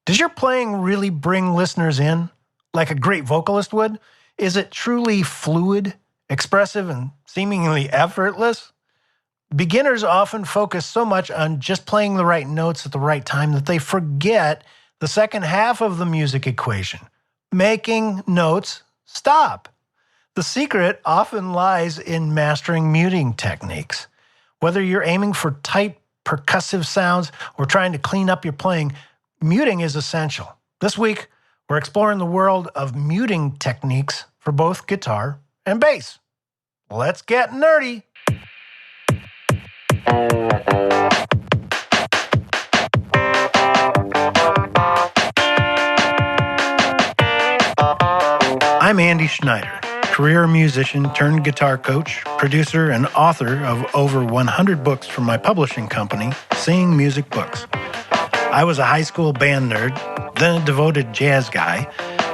Does your playing really bring listeners in like a great vocalist would? Is it truly fluid, expressive, and seemingly effortless? Beginners often focus so much on just playing the right notes at the right time that they forget the second half of the music equation, making notes stop. The secret often lies in mastering muting techniques. Whether you're aiming for tight percussive sounds or trying to clean up your playing, muting is essential. This week, we're exploring the world of muting techniques for both guitar and bass. Let's get nerdy. I'm Andy Schneider, career musician turned guitar coach, producer, and author of over 100 books from my publishing company, Sing Music Books. I was a high school band nerd, then a devoted jazz guy,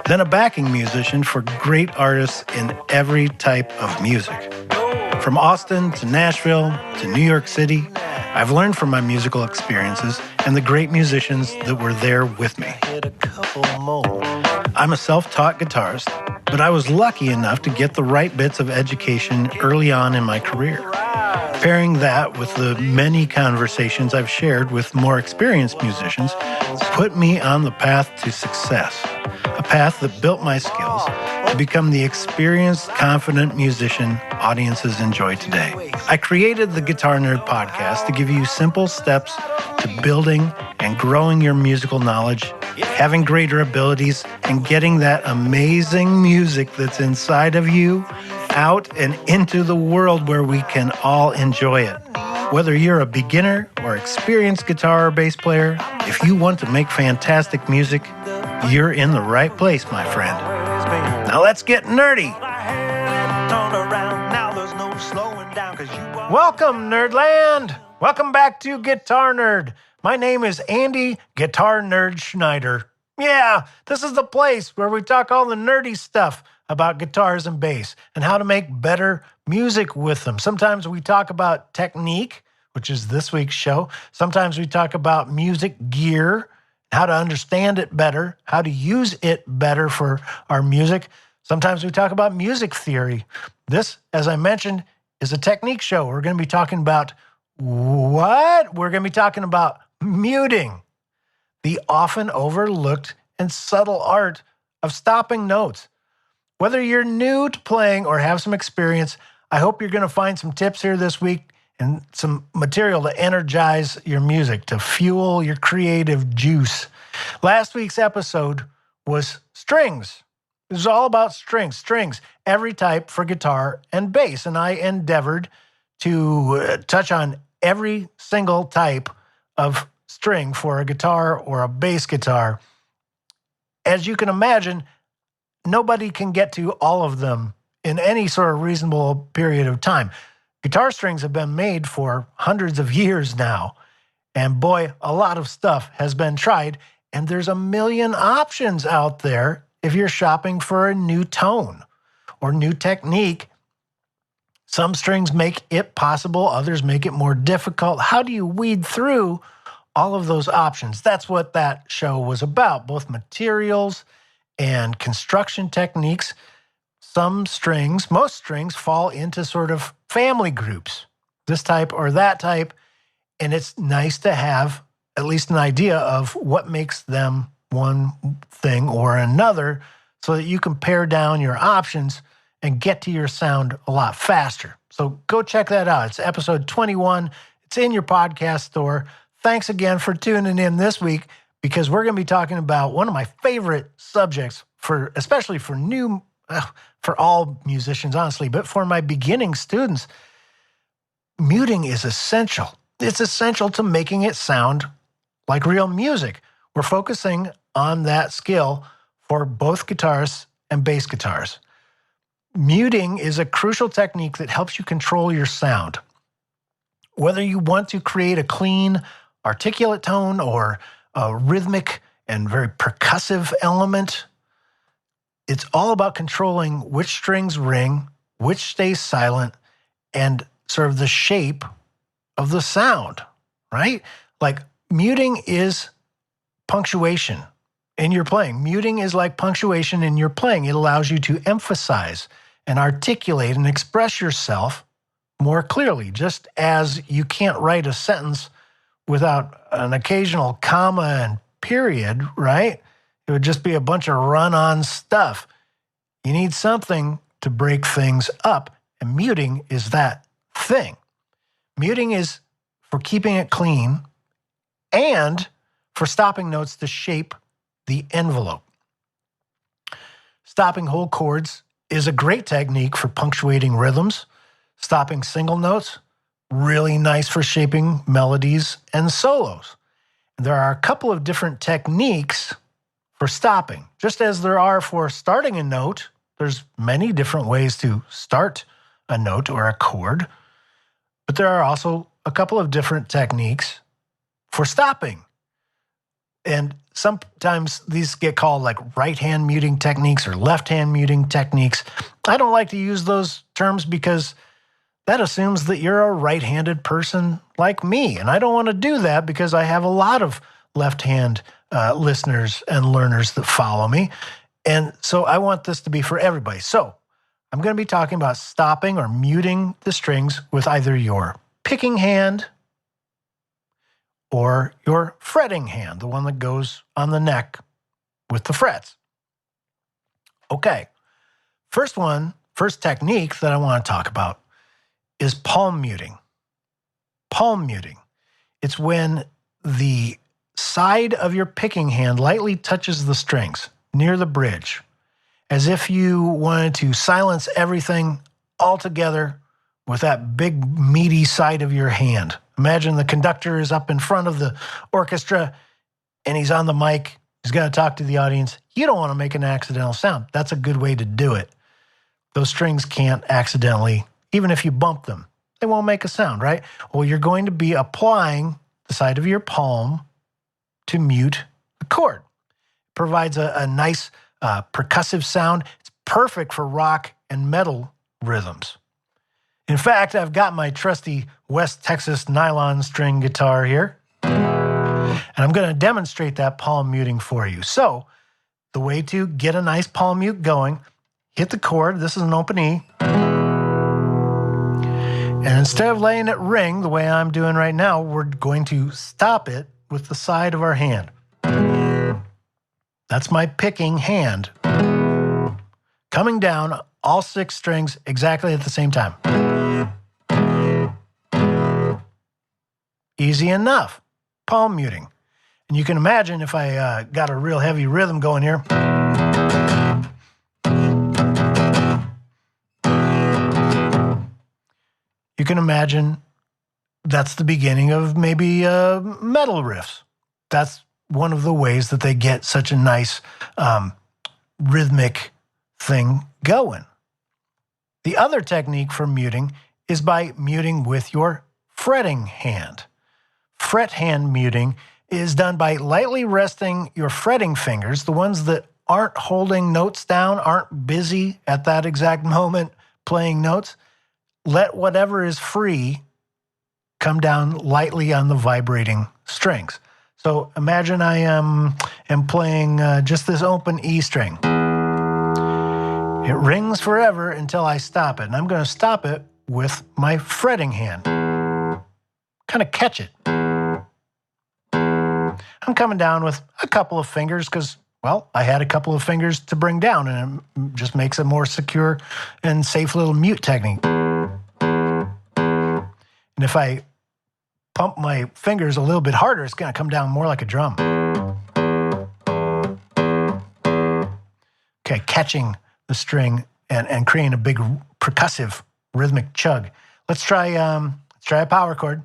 then a backing musician for great artists in every type of music. From Austin to Nashville to New York City, I've learned from my musical experiences and the great musicians that were there with me. I'm a self-taught guitarist, but I was lucky enough to get the right bits of education early on in my career. Pairing that with the many conversations I've shared with more experienced musicians put me on the path to success, a path that built my skills to become the experienced, confident musician audiences enjoy today. I created the Guitar Nerd podcast to give you simple steps to building and growing your musical knowledge, having greater abilities, and getting that amazing music that's inside of you out and into the world where we can all enjoy it. Whether you're a beginner or experienced guitar or bass player, if you want to make fantastic music, you're in the right place, my friend. Now let's get nerdy. Welcome, Nerdland. Welcome back to Guitar Nerd. My name is Andy Guitar Nerd Schneider. Yeah, this is the place where we talk all the nerdy stuff about guitars and bass and how to make better music with them. Sometimes we talk about technique, which is this week's show. Sometimes we talk about music gear, how to understand it better, how to use it better for our music. Sometimes we talk about music theory. This, as I mentioned, is a technique show. We're going to be talking about what? We're going to be talking about muting, the often overlooked and subtle art of stopping notes. Whether you're new to playing or have some experience, I hope you're going to find some tips here this week and some material to energize your music, to fuel your creative juice. Last week's episode was strings. It was all about strings, every type for guitar and bass. And I endeavored to touch on every single type of string for a guitar or a bass guitar. As you can imagine, nobody can get to all of them in any sort of reasonable period of time. Guitar strings have been made for hundreds of years now. And boy, a lot of stuff has been tried. And there's a million options out there if you're shopping for a new tone or new technique. Some strings make it possible, others make it more difficult. How do you weed through all of those options? That's what that show was about, both materials and construction techniques. Some strings, most strings, fall into sort of family groups, this type or that type, and it's nice to have at least an idea of what makes them one thing or another so that you can pare down your options and get to your sound a lot faster. So go check that out. It's episode 21. It's in your podcast store. Thanks again for tuning in this week, because we're going to be talking about one of my favorite subjects especially for for all musicians, honestly, but for my beginning students. Muting is essential. It's essential to making it sound like real music. We're focusing on that skill for both guitarists and bass guitars. Muting is a crucial technique that helps you control your sound. Whether you want to create a clean, articulate tone or a rhythmic and very percussive element, it's all about controlling which strings ring, which stays silent, and sort of the shape of the sound, right? Like muting is punctuation. in your playing. Muting is like punctuation in your playing. It allows you to emphasize and articulate and express yourself more clearly, just as you can't write a sentence without an occasional comma and period, right? It would just be a bunch of run-on stuff. You need something to break things up, and muting is that thing. Muting is for keeping it clean and for stopping notes to shape the envelope. Stopping whole chords is a great technique for punctuating rhythms. Stopping single notes, really nice for shaping melodies and solos. There are a couple of different techniques for stopping. Just as there are for starting a note, there's many different ways to start a note or a chord, but there are also a couple of different techniques for stopping. And sometimes these get called like right-hand muting techniques or left-hand muting techniques. I don't like to use those terms because that assumes that you're a right-handed person like me. And I don't want to do that because I have a lot of left-hand listeners and learners that follow me. And so I want this to be for everybody. So I'm going to be talking about stopping or muting the strings with either your picking hand or your fretting hand, the one that goes on the neck with the frets. Okay, first technique that I want to talk about is palm muting. Palm muting. It's when the side of your picking hand lightly touches the strings near the bridge, as if you wanted to silence everything altogether with that big meaty side of your hand. Imagine the conductor is up in front of the orchestra and he's on the mic. He's got to talk to the audience. You don't want to make an accidental sound. That's a good way to do it. Those strings can't accidentally, even if you bump them, they won't make a sound, right? Well, you're going to be applying the side of your palm to mute the chord. It provides a nice percussive sound. It's perfect for rock and metal rhythms. In fact, I've got my trusty West Texas nylon string guitar here, and I'm going to demonstrate that palm muting for you. So the way to get a nice palm mute going, hit the chord. This is an open E. And instead of letting it ring the way I'm doing right now, we're going to stop it with the side of our hand. That's my picking hand. Coming down all 6 strings exactly at the same time. Easy enough. Palm muting. And you can imagine if I got a real heavy rhythm going here. You can imagine that's the beginning of maybe metal riffs. That's one of the ways that they get such a nice rhythmic thing going. The other technique for muting is by muting with your fretting hand. Fret hand muting is done by lightly resting your fretting fingers, the ones that aren't holding notes down, aren't busy at that exact moment playing notes. Let whatever is free come down lightly on the vibrating strings. So imagine I am playing just this open E string. It rings forever until I stop it, and I'm going to stop it with my fretting hand. Kind of catch it. I'm coming down with a couple of fingers because, well, I had a couple of fingers to bring down, and it just makes a more secure and safe little mute technique. And if I pump my fingers a little bit harder, it's going to come down more like a drum. Okay, catching the string and creating a big percussive rhythmic chug. Let's try a power chord.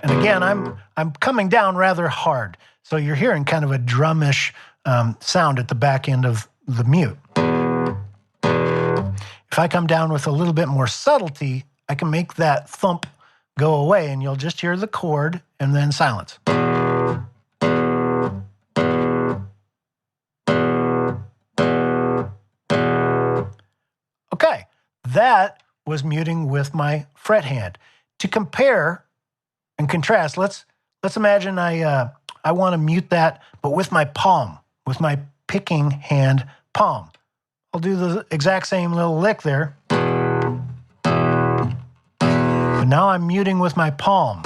And again, I'm coming down rather hard, so you're hearing kind of a drumish sound at the back end of the mute. If I come down with a little bit more subtlety, I can make that thump go away, and you'll just hear the chord and then silence. Okay, that was muting with my fret hand. To compare in contrast, let's imagine I want to mute that, but with my palm, with my picking hand palm. I'll do the exact same little lick there. But now I'm muting with my palm.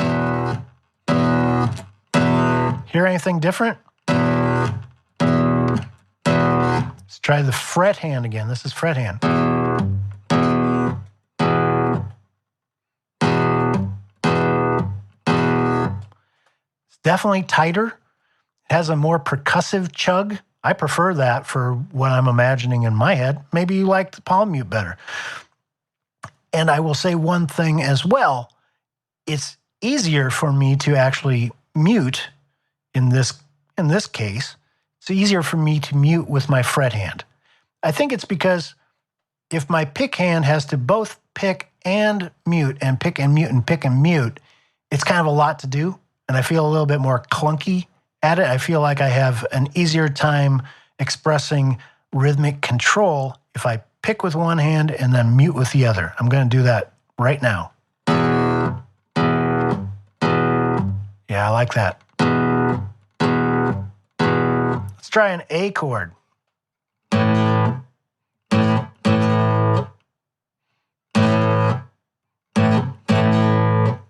Hear anything different? Let's try the fret hand again. This is fret hand. It's definitely tighter. It has a more percussive chug. I prefer that for what I'm imagining in my head. Maybe you like the palm mute better. And I will say one thing as well. It's easier for me to actually mute in this case. It's easier for me to mute with my fret hand. I think it's because if my pick hand has to both pick and mute and pick and mute and pick and mute, it's kind of a lot to do. And I feel a little bit more clunky at it. I feel like I have an easier time expressing rhythmic control if I pick with one hand and then mute with the other. I'm going to do that right now. Yeah, I like that. Let's try an A chord.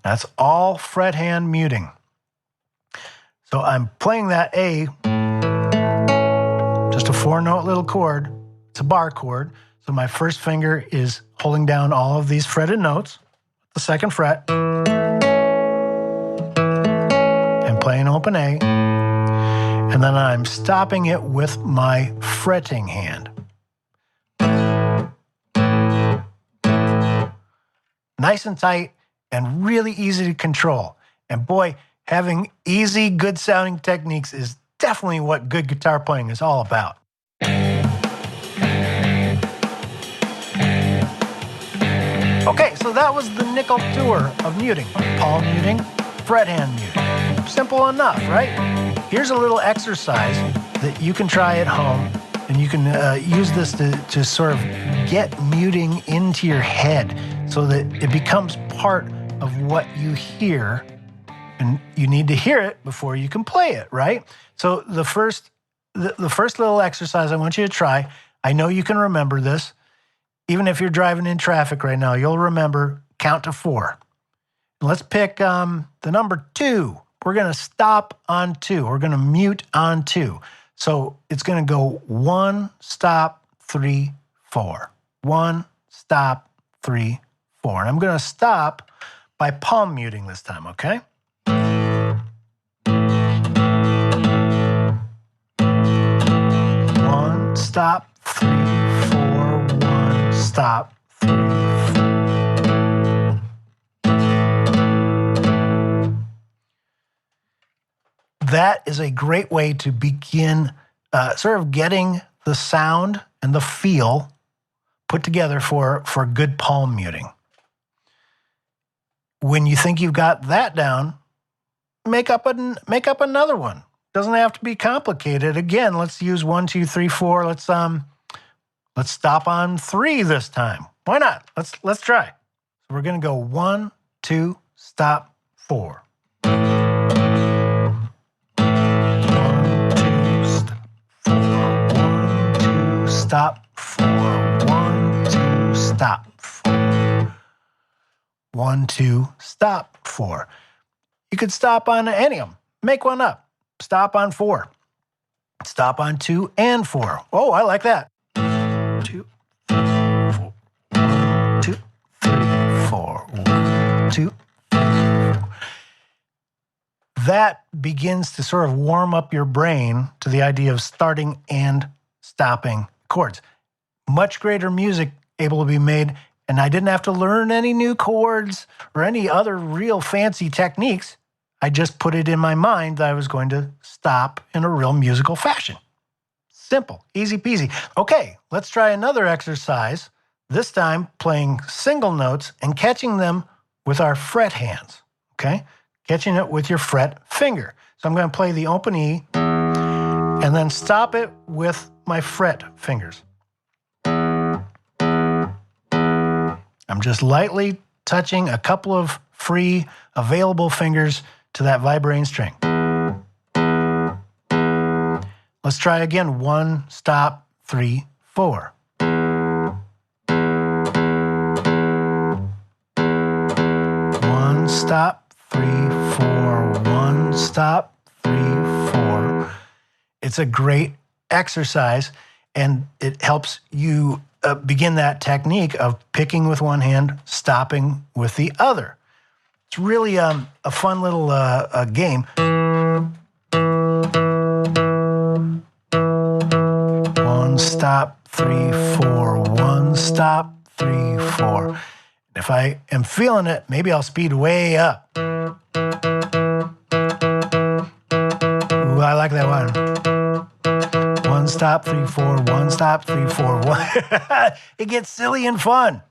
That's all fret hand muting. So I'm playing that A, just a 4-note little chord. It's a bar chord. So my first finger is holding down all of these fretted notes, the second fret, and playing open A. And then I'm stopping it with my fretting hand. Nice and tight and really easy to control. And boy, having easy, good sounding techniques is definitely what good guitar playing is all about. Okay, so that was the nickel tour of muting. Palm muting, fret hand muting. Simple enough, right? Here's a little exercise that you can try at home, and you can use this to sort of get muting into your head so that it becomes part of what you hear, and you need to hear it before you can play it, right? So the first little exercise I want you to try, I know you can remember this. Even if you're driving in traffic right now, you'll remember count to 4. Let's pick the number 2. We're going to stop on 2. We're going to mute on 2. So it's going to go 1, stop, 3, 4. 1, stop, 3, 4. And I'm going to stop by palm muting this time, okay? 1, stop, 3, 4, 1, stop, 3, 4. That is a great way to begin sort of getting the sound and the feel put together for good palm muting. When you think you've got that down, make up another one. Doesn't have to be complicated. Again, let's use 1, 2, 3, 4. Let's stop on 3 this time. Why not? Let's try. So we're going to go 1, 2, stop, 4. 1, 2, stop, 4. 1, 2, stop, 4. 1, 2, stop, 4. You could stop on any of them. Make one up. Stop on 4. Stop on 2 and 4. Oh, I like that. 2, 3, 4. 1, 2, 3, 4. 1, 2, 3, 4. That begins to sort of warm up your brain to the idea of starting and stopping chords. Much greater music able to be made, and I didn't have to learn any new chords or any other real fancy techniques. I just put it in my mind that I was going to stop in a real musical fashion. Simple, easy peasy. Okay, let's try another exercise, this time playing single notes and catching them with our fret hands, okay? Catching it with your fret finger. So I'm going to play the open E and then stop it with my fret fingers. I'm just lightly touching a couple of free, available fingers to that vibrating string. Let's try again. 1, stop, 3, 4. 1, stop, 3, 4. 1, stop, 3, 4. It's a great exercise, and it helps you begin that technique of picking with one hand, stopping with the other. It's really a fun little game. 1, stop, 3, 4. 1, stop, 3, 4. If I am feeling it, maybe I'll speed way up. Ooh, I like that one. 1, stop, 3, 4. 1, stop, 3, 4. 1. It gets silly and fun.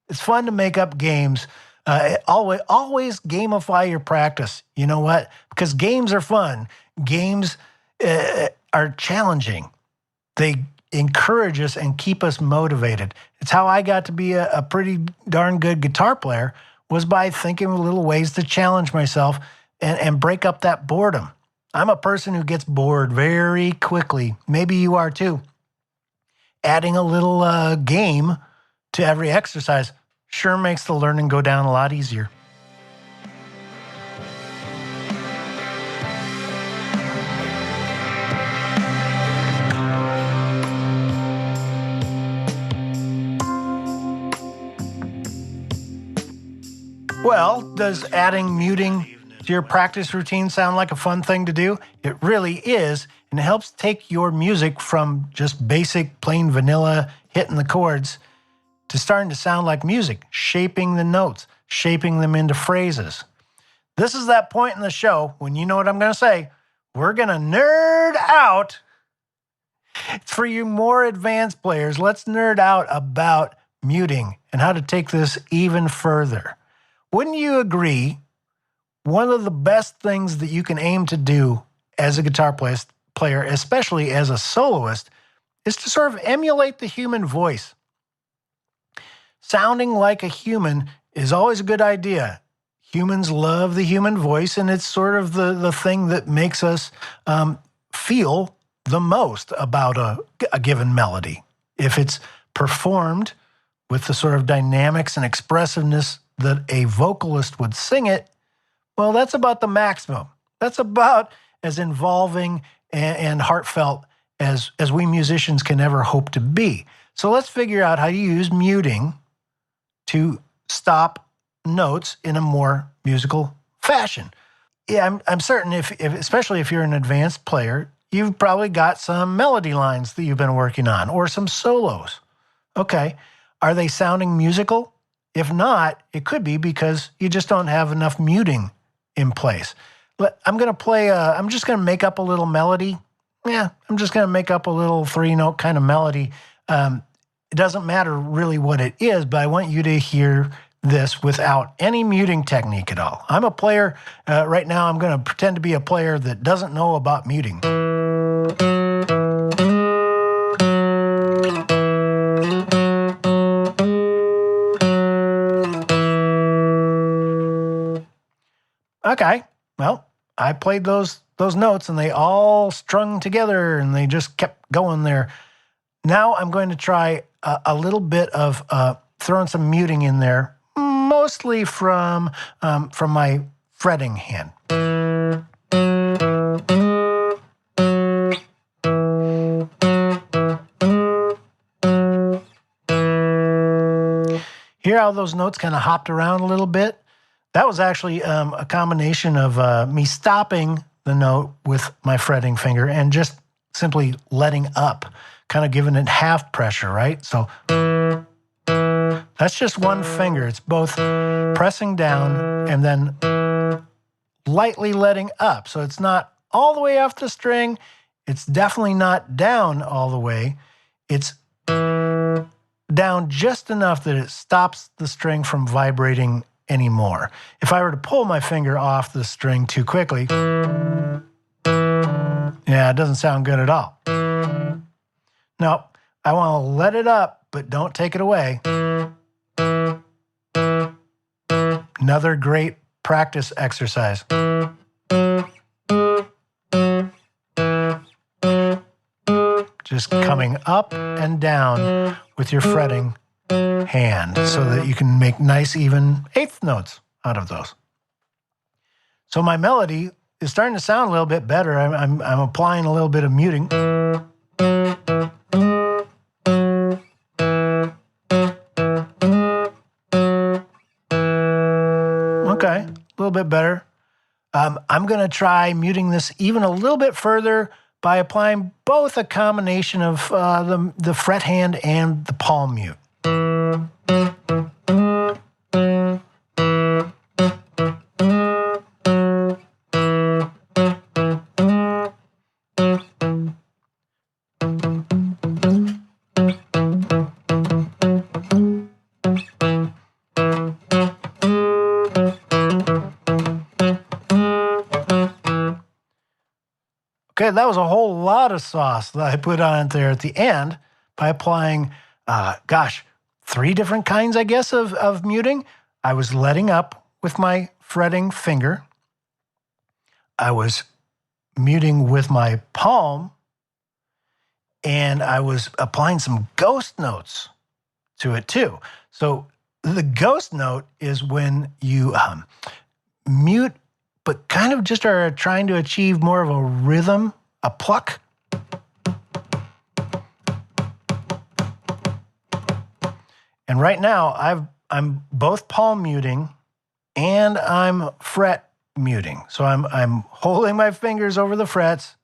It's fun to make up games. Always gamify your practice. You know what? Because games are fun. Games are challenging. They encourage us and keep us motivated. It's how I got to be a pretty darn good guitar player, was by thinking of little ways to challenge myself and break up that boredom. I'm a person who gets bored very quickly. Maybe you are too. Adding a little game to every exercise sure makes the learning go down a lot easier. Well, does adding muting to your practice routine sound like a fun thing to do? It really is, and it helps take your music from just basic, plain vanilla hitting the chords to starting to sound like music, shaping the notes, shaping them into phrases. This is that point in the show when you know what I'm going to say. We're going to nerd out. It's for you more advanced players. Let's nerd out about muting and how to take this even further. Wouldn't you agree, one of the best things that you can aim to do as a guitar player, especially as a soloist, is to sort of emulate the human voice. Sounding like a human is always a good idea. Humans love the human voice, and it's sort of the thing that makes us feel the most about a given melody. If it's performed with the sort of dynamics and expressiveness that a vocalist would sing it, well, that's about the maximum. That's about as involving and heartfelt as we musicians can ever hope to be. So let's figure out how to use muting to stop notes in a more musical fashion. Yeah, I'm certain if especially if you're an advanced player, you've probably got some melody lines that you've been working on or some solos. Okay, are they sounding musical? If not, it could be because you just don't have enough muting in place. I'm going to play, I'm just going to make up a little melody. Yeah, I'm just going to make up a little 3-note kind of melody. It doesn't matter really what it is, but I want you to hear this without any muting technique at all. I'm a player, right now I'm going to pretend to be a player that doesn't know about muting. Okay, well, I played those notes and they all strung together and they just kept going there. Now I'm going to try a little bit of throwing some muting in there, mostly from my fretting hand. Hear how those notes kind of hopped around a little bit? That was actually a combination of me stopping the note with my fretting finger and just simply letting up, kind of giving it half pressure, right? So that's just one finger. It's both pressing down and then lightly letting up. So it's not all the way off the string. It's definitely not down all the way. It's down just enough that it stops the string from vibrating anymore. If I were to pull my finger off the string too quickly, yeah, it doesn't sound good at all. No, I want to let it up, but don't take it away. Another great practice exercise. Just coming up and down with your fretting hand so that you can make nice, even eighth notes out of those. So my melody is starting to sound a little bit better. I'm applying a little bit of muting. Okay, a little bit better. I'm going to try muting this even a little bit further by applying both a combination of the fret hand and the palm mute. Okay, that was a whole lot of sauce that I put on there at the end by applying, 3 different kinds, I guess, of muting. I was letting up with my fretting finger. I was muting with my palm. And I was applying some ghost notes to it too. So the ghost note is when you mute, but kind of just are trying to achieve more of a rhythm, a pluck. And right now, I'm both palm muting and I'm fret muting. So I'm holding my fingers over the frets,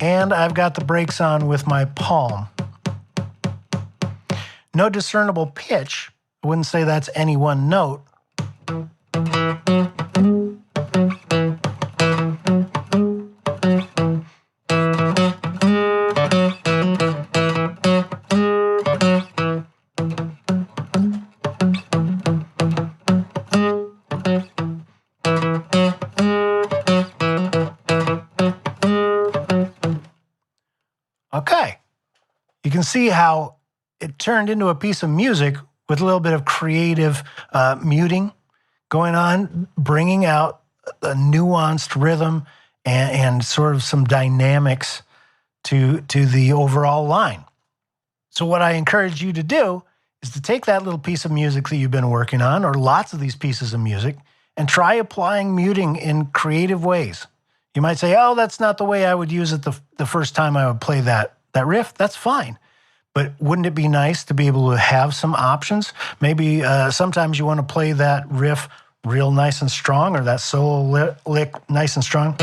and I've got the brakes on with my palm. No discernible pitch. I wouldn't say that's any one note. Okay, you can see how it turned into a piece of music with a little bit of creative muting going on, bringing out a nuanced rhythm and sort of some dynamics to the overall line. So what I encourage you to do is to take that little piece of music that you've been working on, or lots of these pieces of music, and try applying muting in creative ways. You might say, oh, that's not the way I would use it the first time I would play that riff. That's fine. But wouldn't it be nice to be able to have some options? Maybe sometimes you want to play that riff real nice and strong, or that solo lick nice and strong.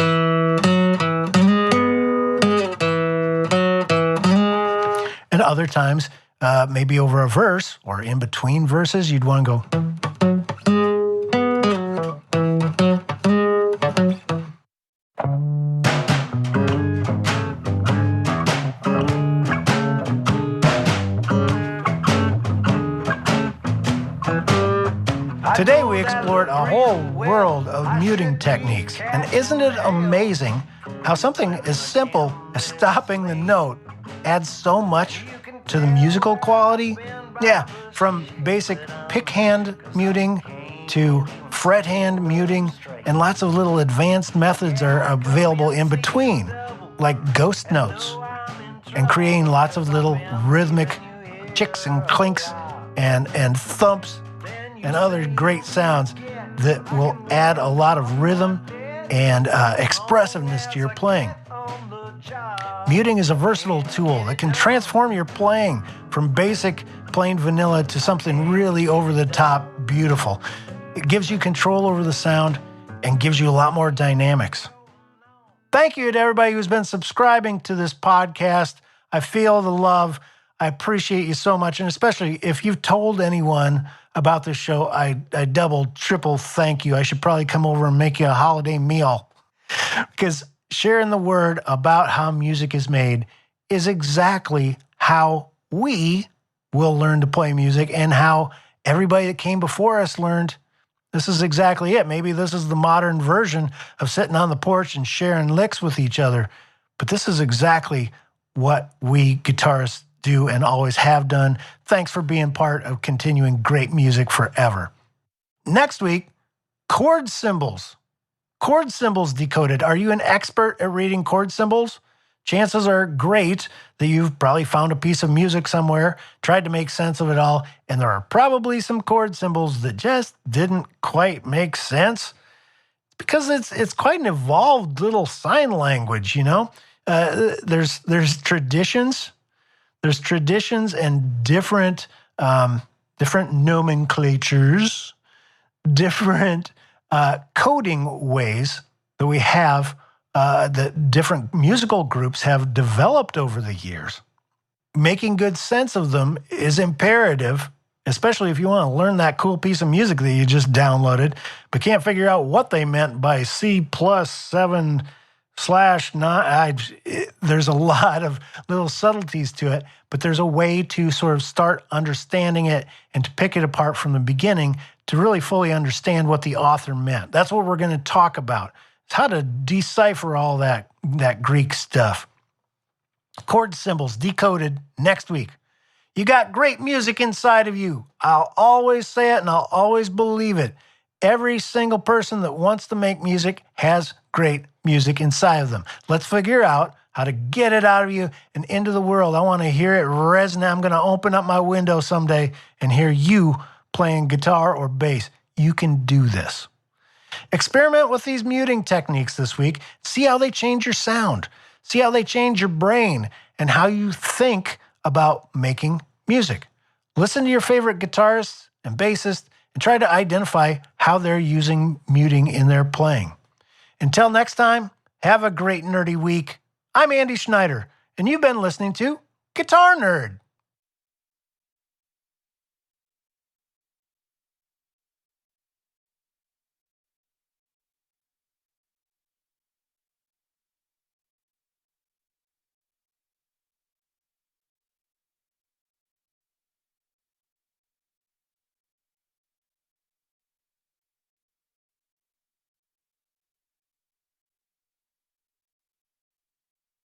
And other times, maybe over a verse or in between verses, you'd want to go. Today we explored a whole world of muting techniques, and isn't it amazing how something as simple as stopping the note adds so much to the musical quality? Yeah, from basic pick hand muting to fret hand muting, and lots of little advanced methods are available in between, like ghost notes, and creating lots of little rhythmic chicks and clinks and thumps and other great sounds that will add a lot of rhythm and expressiveness to your playing. Muting is a versatile tool that can transform your playing from basic plain vanilla to something really over-the-top beautiful. It gives you control over the sound and gives you a lot more dynamics. Thank you to everybody who's been subscribing to this podcast. I feel the love. I appreciate you so much, and especially if you've told anyone about this show, I double, triple thank you. I should probably come over and make you a holiday meal, because sharing the word about how music is made is exactly how we will learn to play music, and how everybody that came before us learned. This is exactly it. Maybe this is the modern version of sitting on the porch and sharing licks with each other, but this is exactly what we guitarists do and always have done. Thanks for being part of continuing great music forever. Next week, chord symbols. Chord symbols decoded. Are you an expert at reading chord symbols? Chances are great that you've probably found a piece of music somewhere, tried to make sense of it all, and there are probably some chord symbols that just didn't quite make sense because it's quite an evolved little sign language, you know? There's traditions. There's traditions and different nomenclatures, different coding ways that we have that different musical groups have developed over the years. Making good sense of them is imperative, especially if you want to learn that cool piece of music that you just downloaded, but can't figure out what they meant by C+7/9. There's a lot of little subtleties to it, but there's a way to sort of start understanding it and to pick it apart from the beginning to really fully understand what the author meant. That's what we're going to talk about. It's how to decipher all that Greek stuff. Chord symbols decoded next week. You got great music inside of you. I'll always say it and I'll always believe it. Every single person that wants to make music has great music inside of them. Let's figure out how to get it out of you and into the world. I want to hear it resonate. I'm going to open up my window someday and hear you playing guitar or bass. You can do this. Experiment with these muting techniques this week. See how they change your sound. See how they change your brain and how you think about making music. Listen to your favorite guitarists and bassists and try to identify how they're using muting in their playing. Until next time, have a great nerdy week. I'm Andy Schneider, and you've been listening to Guitar Nerd.